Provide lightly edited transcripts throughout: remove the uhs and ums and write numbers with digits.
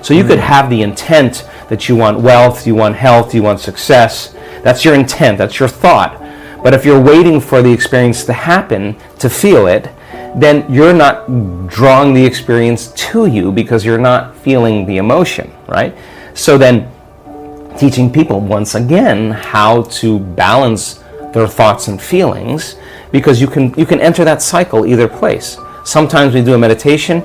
So you could have the intent that you want wealth, you want health, you want success. That's your intent, that's your thought. But if you're waiting for the experience to happen to feel it, then you're not drawing the experience to you because you're not feeling the emotion, right? So then teaching people once again how to balance their thoughts and feelings, because you can enter that cycle either place. Sometimes we do a meditation,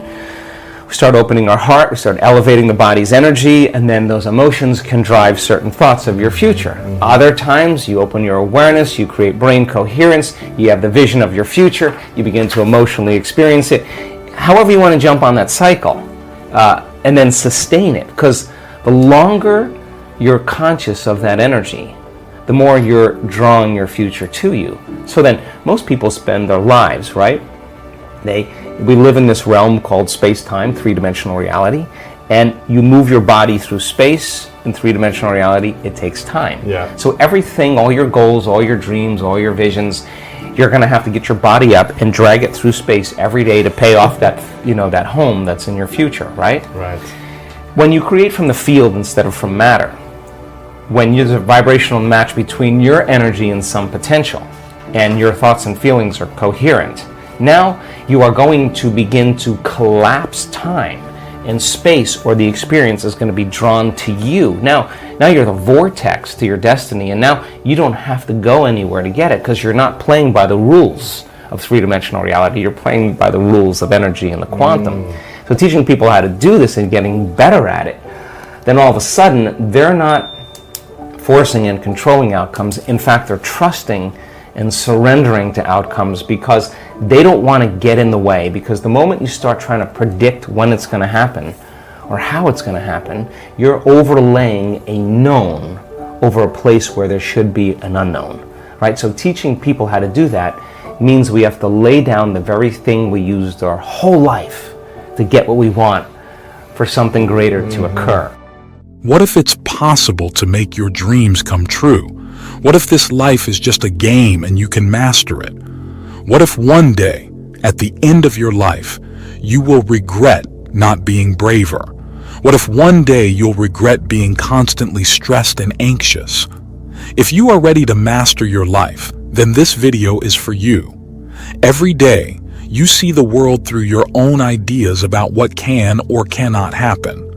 we start opening our heart, we start elevating the body's energy, and then those emotions can drive certain thoughts of your future. Other times you open your awareness, you create brain coherence, you have the vision of your future, you begin to emotionally experience it. However you want to jump on that cycle, and then sustain it, because the longer you're conscious of that energy, the more you're drawing your future to you. So then most people spend their lives, right? We live in this realm called space-time, three-dimensional reality, and you move your body through space. In three-dimensional reality, it takes time. Yeah. So everything, all your goals, all your dreams, all your visions, you're going to have to get your body up and drag it through space every day to pay off that, that home that's in your future, right? Right. When you create from the field instead of from matter, when there's a vibrational match between your energy and some potential, and your thoughts and feelings are coherent, now you are going to begin to collapse time and space, or the experience is going to be drawn to you. Now you're the vortex to your destiny, and now you don't have to go anywhere to get it, because you're not playing by the rules of three-dimensional reality, you're playing by the rules of energy and the quantum. So teaching people how to do this and getting better at it, then all of a sudden they're not forcing and controlling outcomes. In fact, they're trusting and surrendering to outcomes, because they don't want to get in the way. Because the moment you start trying to predict when it's going to happen or how it's going to happen, you're overlaying a known over a place where there should be an unknown, right? So teaching people how to do that means we have to lay down the very thing we used our whole life to get what we want for something greater to occur. What if it's possible to make your dreams come true? What if this life is just a game and you can master it? What if one day, at the end of your life, you will regret not being braver? What if one day you'll regret being constantly stressed and anxious? If you are ready to master your life, then this video is for you. Every day, you see the world through your own ideas about what can or cannot happen.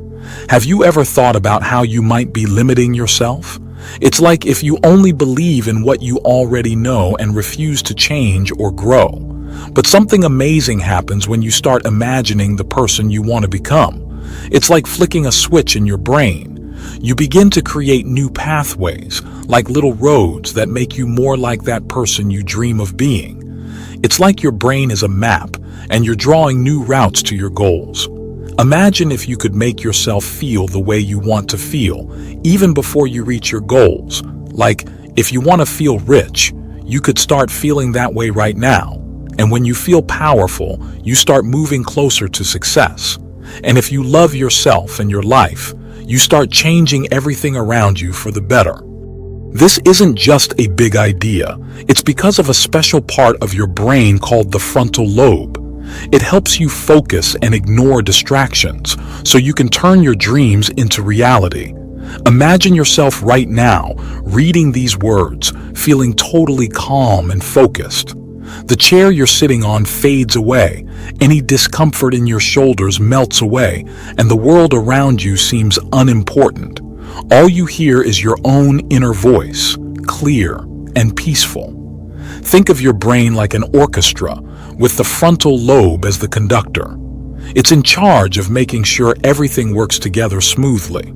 Have you ever thought about how you might be limiting yourself? It's like if you only believe in what you already know and refuse to change or grow. But something amazing happens when you start imagining the person you want to become. It's like flicking a switch in your brain. You begin to create new pathways, like little roads that make you more like that person you dream of being. It's like your brain is a map, and you're drawing new routes to your goals. Imagine if you could make yourself feel the way you want to feel, even before you reach your goals. Like, if you want to feel rich, you could start feeling that way right now. And when you feel powerful, you start moving closer to success. And if you love yourself and your life, you start changing everything around you for the better. This isn't just a big idea. It's because of a special part of your brain called the frontal lobe. It helps you focus and ignore distractions, so you can turn your dreams into reality. Imagine yourself right now, reading these words, feeling totally calm and focused. The chair you're sitting on fades away, any discomfort in your shoulders melts away, and the world around you seems unimportant. All you hear is your own inner voice, clear and peaceful. Think of your brain like an orchestra, with the frontal lobe as the conductor. It's in charge of making sure everything works together smoothly.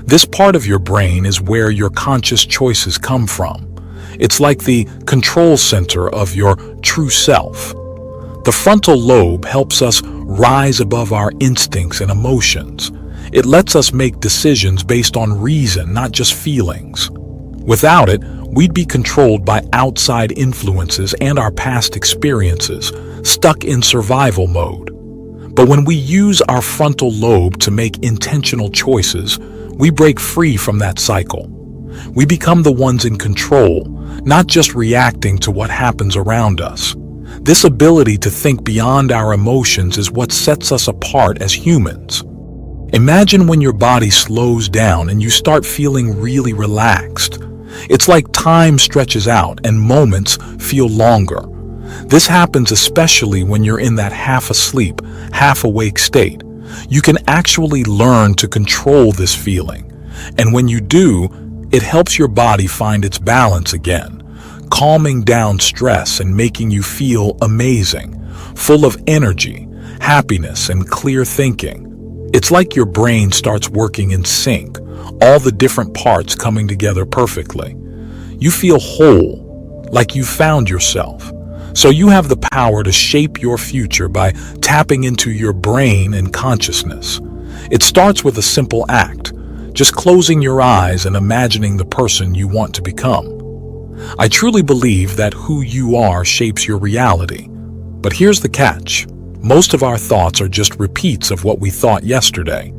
This part of your brain is where your conscious choices come from. It's like the control center of your true self. The frontal lobe helps us rise above our instincts and emotions. It lets us make decisions based on reason, not just feelings. Without it, we'd be controlled by outside influences and our past experiences, stuck in survival mode. But when we use our frontal lobe to make intentional choices, we break free from that cycle. We become the ones in control, not just reacting to what happens around us. This ability to think beyond our emotions is what sets us apart as humans. Imagine when your body slows down and you start feeling really relaxed. It's like time stretches out and moments feel longer. This happens especially when you're in that half-asleep, half-awake state. You can actually learn to control this feeling. And when you do, it helps your body find its balance again, calming down stress and making you feel amazing, full of energy, happiness, and clear thinking. It's like your brain starts working in sync, all the different parts coming together perfectly. You feel whole, like you found yourself. So you have the power to shape your future by tapping into your brain and consciousness. It starts with a simple act, just closing your eyes and imagining the person you want to become. I truly believe that who you are shapes your reality. But here's the catch. Most of our thoughts are just repeats of what we thought yesterday.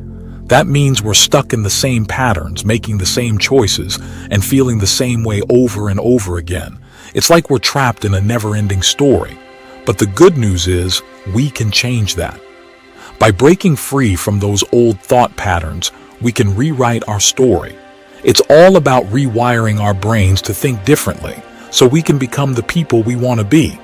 That means we're stuck in the same patterns, making the same choices, and feeling the same way over and over again. It's like we're trapped in a never-ending story. But the good news is, we can change that. By breaking free from those old thought patterns, we can rewrite our story. It's all about rewiring our brains to think differently, so we can become the people we want to be.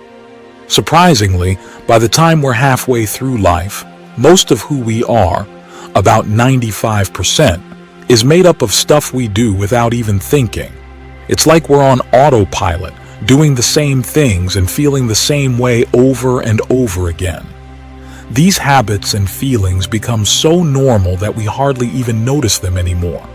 Surprisingly, by the time we're halfway through life, most of who we are, about 95%, is made up of stuff we do without even thinking. It's like we're on autopilot, doing the same things and feeling the same way over and over again. These habits and feelings become so normal that we hardly even notice them anymore.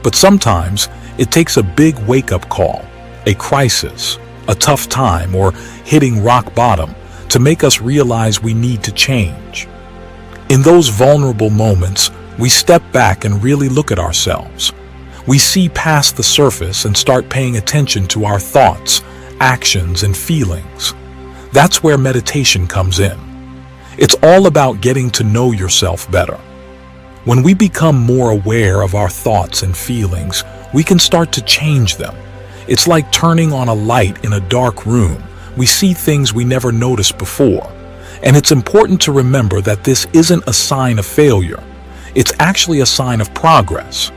But sometimes it takes a big wake-up call, a crisis, a tough time, or hitting rock bottom to make us realize we need to change. In those vulnerable moments, we step back and really look at ourselves. We see past the surface and start paying attention to our thoughts, actions, and feelings. That's where meditation comes in. It's all about getting to know yourself better. When we become more aware of our thoughts and feelings, we can start to change them. It's like turning on a light in a dark room. We see things we never noticed before. And it's important to remember that this isn't a sign of failure. It's actually a sign of progress.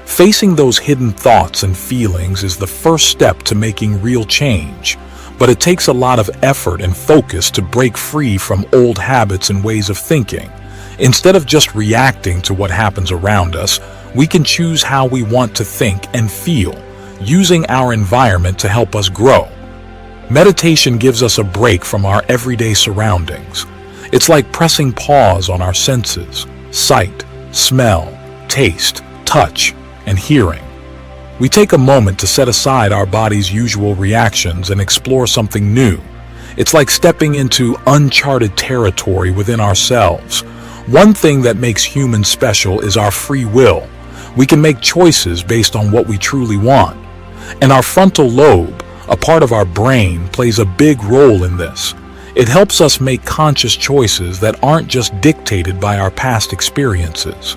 Facing those hidden thoughts and feelings is the first step to making real change. But it takes a lot of effort and focus to break free from old habits and ways of thinking. Instead of just reacting to what happens around us, we can choose how we want to think and feel, using our environment to help us grow. Meditation gives us a break from our everyday surroundings. It's like pressing pause on our senses: sight, smell, taste, touch, and hearing. We take a moment to set aside our body's usual reactions and explore something new. It's like stepping into uncharted territory within ourselves. One thing that makes humans special is our free will. We can make choices based on what we truly want. And our frontal lobe, a part of our brain, plays a big role in this. It helps us make conscious choices that aren't just dictated by our past experiences.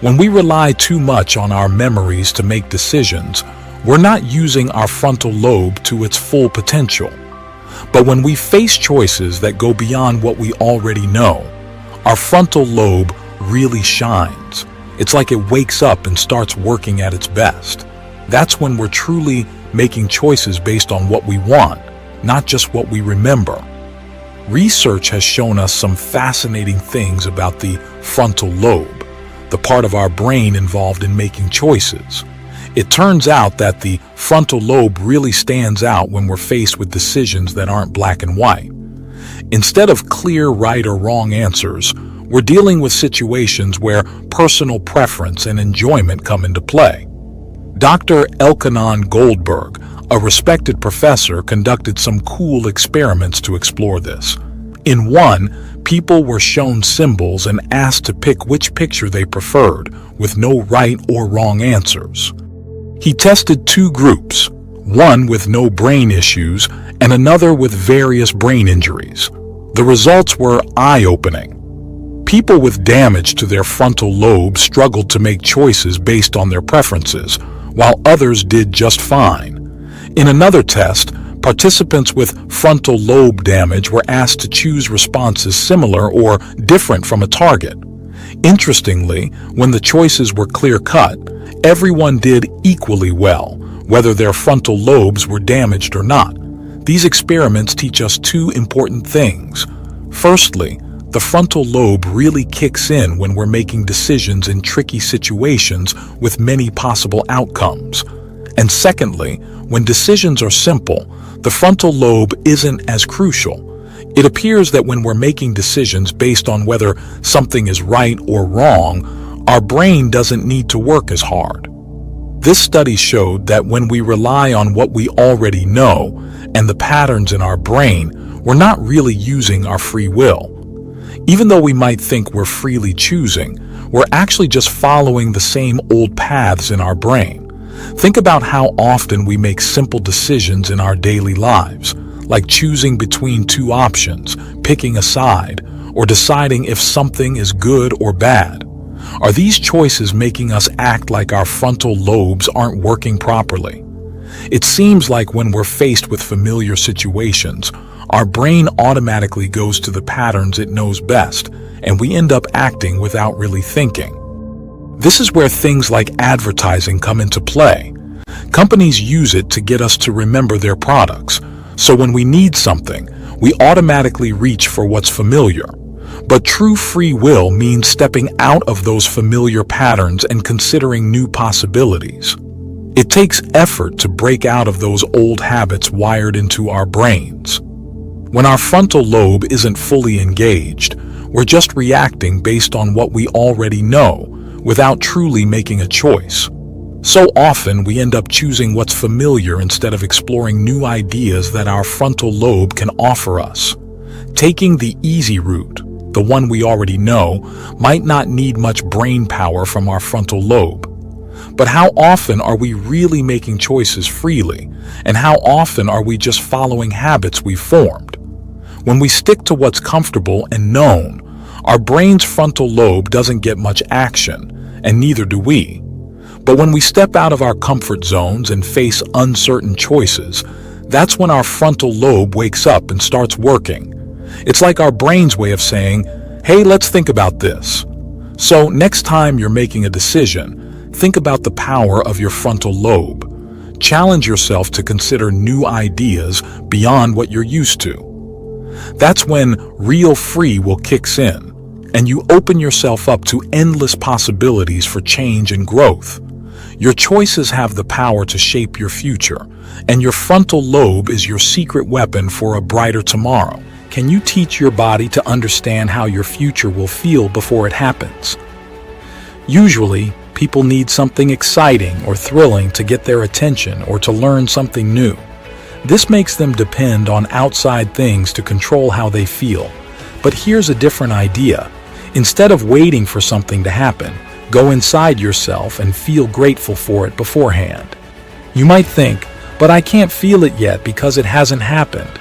When we rely too much on our memories to make decisions, we're not using our frontal lobe to its full potential. But when we face choices that go beyond what we already know, our frontal lobe really shines. It's like it wakes up and starts working at its best. That's when we're truly making choices based on what we want, not just what we remember. Research has shown us some fascinating things about the frontal lobe, the part of our brain involved in making choices. It turns out that the frontal lobe really stands out when we're faced with decisions that aren't black and white. Instead of clear right or wrong answers, we're dealing with situations where personal preference and enjoyment come into play. Dr. Elkanan Goldberg, a respected professor, conducted some cool experiments to explore this. In one, people were shown symbols and asked to pick which picture they preferred, with no right or wrong answers. He tested two groups, one with no brain issues and another with various brain injuries. The results were eye-opening. People with damage to their frontal lobe struggled to make choices based on their preferences, while others did just fine. In another test, participants with frontal lobe damage were asked to choose responses similar or different from a target. Interestingly, when the choices were clear-cut, everyone did equally well, whether their frontal lobes were damaged or not. These experiments teach us two important things. Firstly, the frontal lobe really kicks in when we're making decisions in tricky situations with many possible outcomes. And secondly, when decisions are simple, the frontal lobe isn't as crucial. It appears that when we're making decisions based on whether something is right or wrong, our brain doesn't need to work as hard. This study showed that when we rely on what we already know and the patterns in our brain, we're not really using our free will. Even though we might think we're freely choosing, we're actually just following the same old paths in our brain. Think about how often we make simple decisions in our daily lives, like choosing between two options, picking a side, or deciding if something is good or bad. Are these choices making us act like our frontal lobes aren't working properly? It seems like when we're faced with familiar situations, our brain automatically goes to the patterns it knows best, and we end up acting without really thinking. This is where things like advertising come into play. Companies use it to get us to remember their products, so when we need something, we automatically reach for what's familiar. But true free will means stepping out of those familiar patterns and considering new possibilities. It takes effort to break out of those old habits wired into our brains. When our frontal lobe isn't fully engaged, we're just reacting based on what we already know, without truly making a choice. So often we end up choosing what's familiar instead of exploring new ideas that our frontal lobe can offer us. Taking the easy route, the one we already know, might not need much brain power from our frontal lobe. But how often are we really making choices freely? And how often are we just following habits we've formed? When we stick to what's comfortable and known, our brain's frontal lobe doesn't get much action, and neither do we. But when we step out of our comfort zones and face uncertain choices, that's when our frontal lobe wakes up and starts working. It's like our brain's way of saying, hey, let's think about this. So next time you're making a decision, think about the power of your frontal lobe. Challenge yourself to consider new ideas beyond what you're used to. That's when real free will kicks in, and you open yourself up to endless possibilities for change and growth. Your choices have the power to shape your future, and your frontal lobe is your secret weapon for a brighter tomorrow. Can you teach your body to understand how your future will feel before it happens? Usually, people need something exciting or thrilling to get their attention or to learn something new. This makes them depend on outside things to control how they feel. But here's a different idea. Instead of waiting for something to happen, go inside yourself and feel grateful for it beforehand. You might think, but I can't feel it yet because it hasn't happened.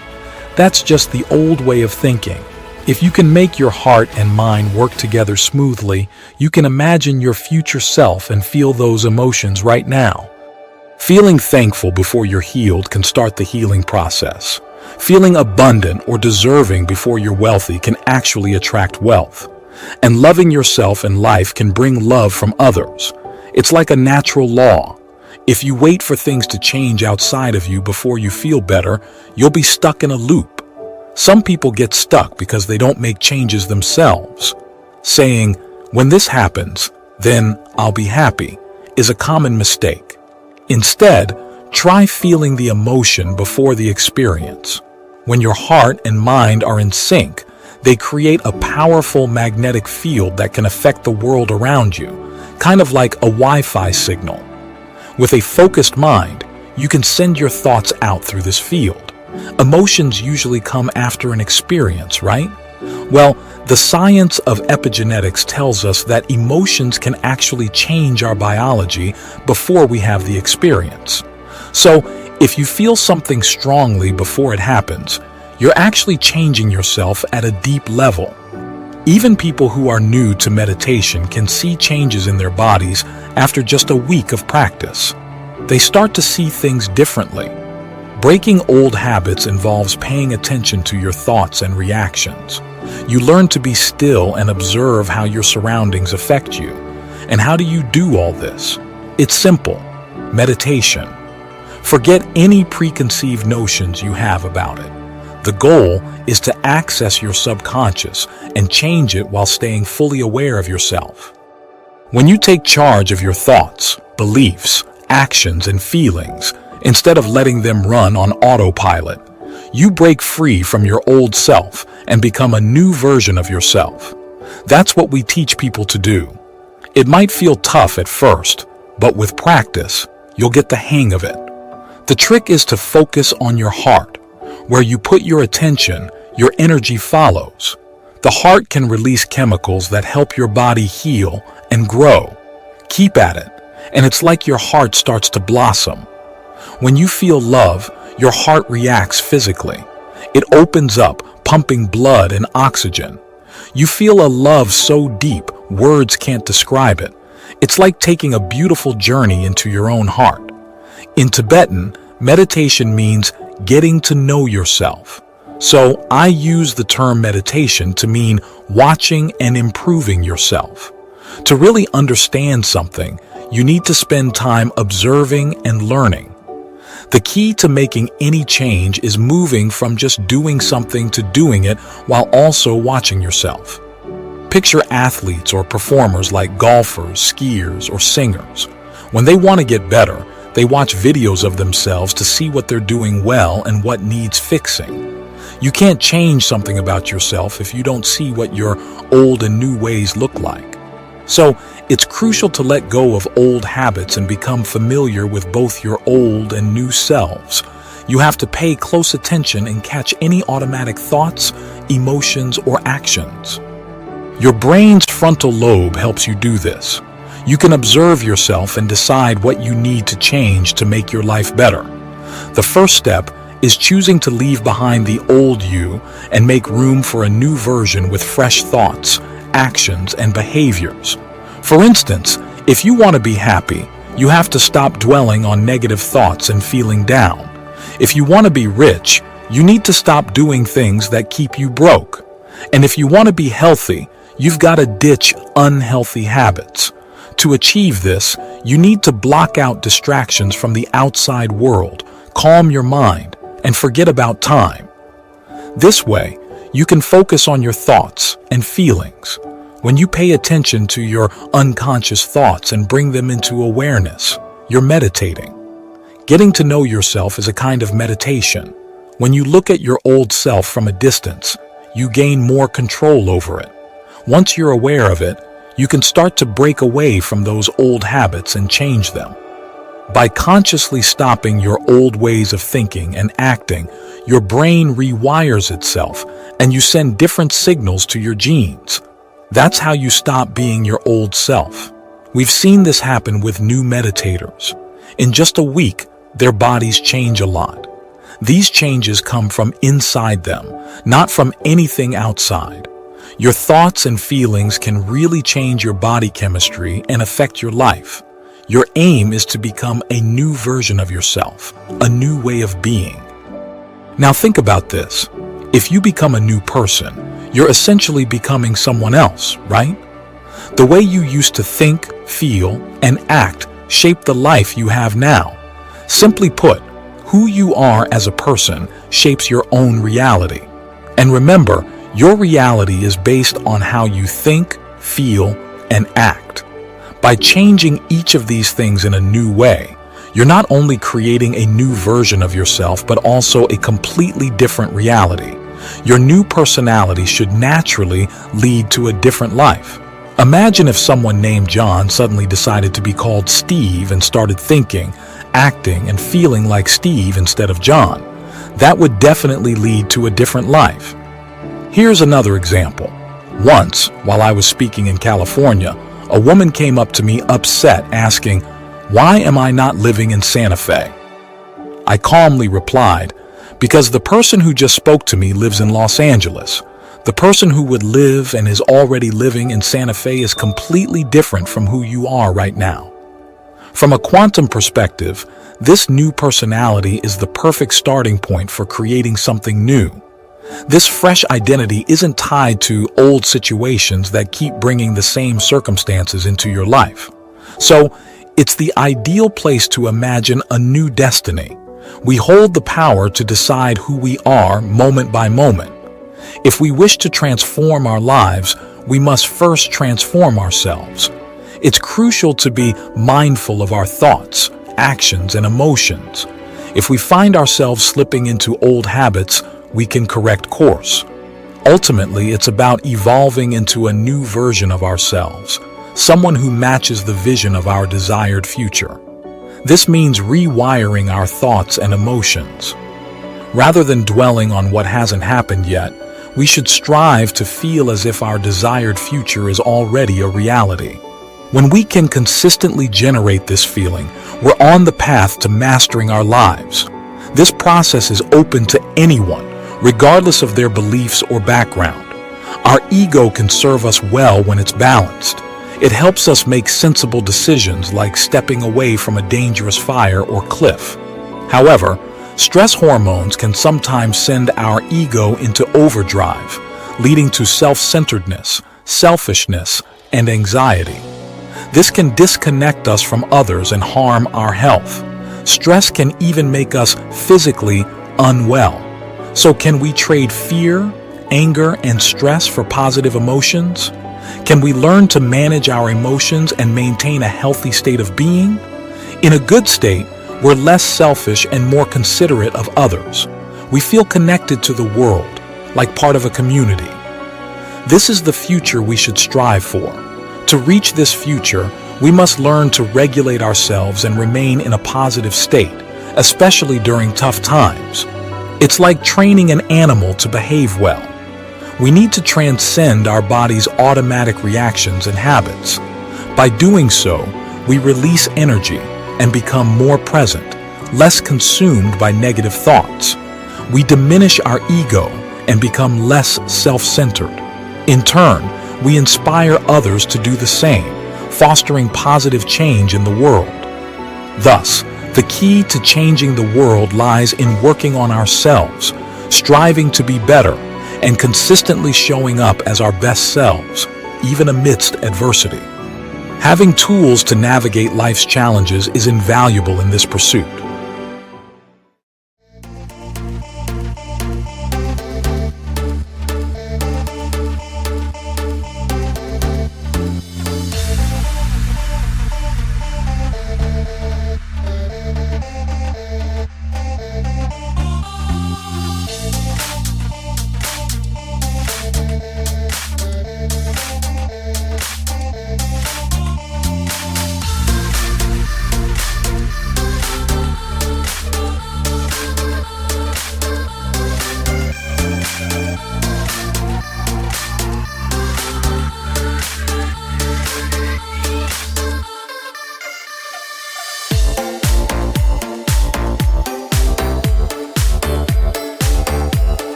That's just the old way of thinking. If you can make your heart and mind work together smoothly, you can imagine your future self and feel those emotions right now. Feeling thankful before you're healed can start the healing process. Feeling abundant or deserving before you're wealthy can actually attract wealth. And loving yourself and life can bring love from others. It's like a natural law. If you wait for things to change outside of you before you feel better, you'll be stuck in a loop. Some people get stuck because they don't make changes themselves. Saying, when this happens, then I'll be happy, is a common mistake. Instead, try feeling the emotion before the experience. When your heart and mind are in sync, they create a powerful magnetic field that can affect the world around you, kind of like a Wi-Fi signal. With a focused mind, you can send your thoughts out through this field. Emotions usually come after an experience, right? Well, the science of epigenetics tells us that emotions can actually change our biology before we have the experience. So, if you feel something strongly before it happens, you're actually changing yourself at a deep level. Even people who are new to meditation can see changes in their bodies after just a week of practice. They start to see things differently. Breaking old habits involves paying attention to your thoughts and reactions. You learn to be still and observe how your surroundings affect you. And how do you do all this? It's simple. Meditation. Forget any preconceived notions you have about it. The goal is to access your subconscious and change it while staying fully aware of yourself. When you take charge of your thoughts, beliefs, actions, and feelings, instead of letting them run on autopilot, you break free from your old self and become a new version of yourself. That's what we teach people to do. It might feel tough at first, but with practice, you'll get the hang of it. The trick is to focus on your heart. Where you put your attention, your energy follows. The heart can release chemicals that help your body heal and grow. Keep at it, and it's like your heart starts to blossom. When you feel love, your heart reacts physically. It opens up, pumping blood and oxygen. You feel a love so deep, words can't describe it. It's like taking a beautiful journey into your own heart. In Tibetan, meditation means getting to know yourself. So I use the term meditation to mean watching and improving yourself. To really understand something, you need to spend time observing and learning. The key to making any change is moving from just doing something to doing it while also watching yourself. Picture athletes or performers like golfers, skiers, or singers. When they want to get better, they watch videos of themselves to see what they're doing well and what needs fixing. You can't change something about yourself if you don't see what your old and new ways look like. So, it's crucial to let go of old habits and become familiar with both your old and new selves. You have to pay close attention and catch any automatic thoughts, emotions, or actions. Your brain's frontal lobe helps you do this. You can observe yourself and decide what you need to change to make your life better. The first step is choosing to leave behind the old you and make room for a new version with fresh thoughts, actions, and behaviors. For instance, if you want to be happy, you have to stop dwelling on negative thoughts and feeling down. If you want to be rich, you need to stop doing things that keep you broke. And if you want to be healthy, you've got to ditch unhealthy habits. To achieve this, you need to block out distractions from the outside world, calm your mind, and forget about time. This way, you can focus on your thoughts and feelings. When you pay attention to your unconscious thoughts and bring them into awareness, you're meditating. Getting to know yourself is a kind of meditation. When you look at your old self from a distance, you gain more control over it. Once you're aware of it, you can start to break away from those old habits and change them. By consciously stopping your old ways of thinking and acting, your brain rewires itself and you send different signals to your genes. That's how you stop being your old self. We've seen this happen with new meditators. In just a week, their bodies change a lot. These changes come from inside them, not from anything outside. Your thoughts and feelings can really change your body chemistry and affect your life. Your aim is to become a new version of yourself, a new way of being. Now think about this. If you become a new person, you're essentially becoming someone else, right? The way you used to think, feel, and act shape the life you have now. Simply put, who you are as a person shapes your own reality. And remember, your reality is based on how you think, feel, and act. By changing each of these things in a new way, you're not only creating a new version of yourself, but also a completely different reality. Your new personality should naturally lead to a different life. Imagine if someone named John suddenly decided to be called Steve and started thinking, acting, and feeling like Steve instead of John. That would definitely lead to a different life. Here's another example. Once, while I was speaking in California, a woman came up to me upset, asking, "Why am I not living in Santa Fe?" I calmly replied, "Because the person who just spoke to me lives in Los Angeles. The person who would live and is already living in Santa Fe is completely different from who you are right now." From a quantum perspective, this new personality is the perfect starting point for creating something new. This fresh identity isn't tied to old situations that keep bringing the same circumstances into your life. So, it's the ideal place to imagine a new destiny. We hold the power to decide who we are moment by moment. If we wish to transform our lives, we must first transform ourselves. It's crucial to be mindful of our thoughts, actions, and emotions. If we find ourselves slipping into old habits, we can correct course. Ultimately, it's about evolving into a new version of ourselves, someone who matches the vision of our desired future. This means rewiring our thoughts and emotions. Rather than dwelling on what hasn't happened yet, we should strive to feel as if our desired future is already a reality. When we can consistently generate this feeling, we're on the path to mastering our lives. This process is open to anyone, regardless of their beliefs or background. Our ego can serve us well when it's balanced. It helps us make sensible decisions like stepping away from a dangerous fire or cliff. However, stress hormones can sometimes send our ego into overdrive, leading to self-centeredness, selfishness, and anxiety. This can disconnect us from others and harm our health. Stress can even make us physically unwell. So can we trade fear, anger, and stress for positive emotions? Can we learn to manage our emotions and maintain a healthy state of being? In a good state, we're less selfish and more considerate of others. We feel connected to the world, like part of a community. This is the future we should strive for. To reach this future, we must learn to regulate ourselves and remain in a positive state, especially during tough times. It's like training an animal to behave well. We need to transcend our body's automatic reactions and habits. By doing so, we release energy and become more present, less consumed by negative thoughts. We diminish our ego and become less self-centered. In turn, we inspire others to do the same, fostering positive change in the world. Thus, the key to changing the world lies in working on ourselves, striving to be better, and consistently showing up as our best selves, even amidst adversity. Having tools to navigate life's challenges is invaluable in this pursuit.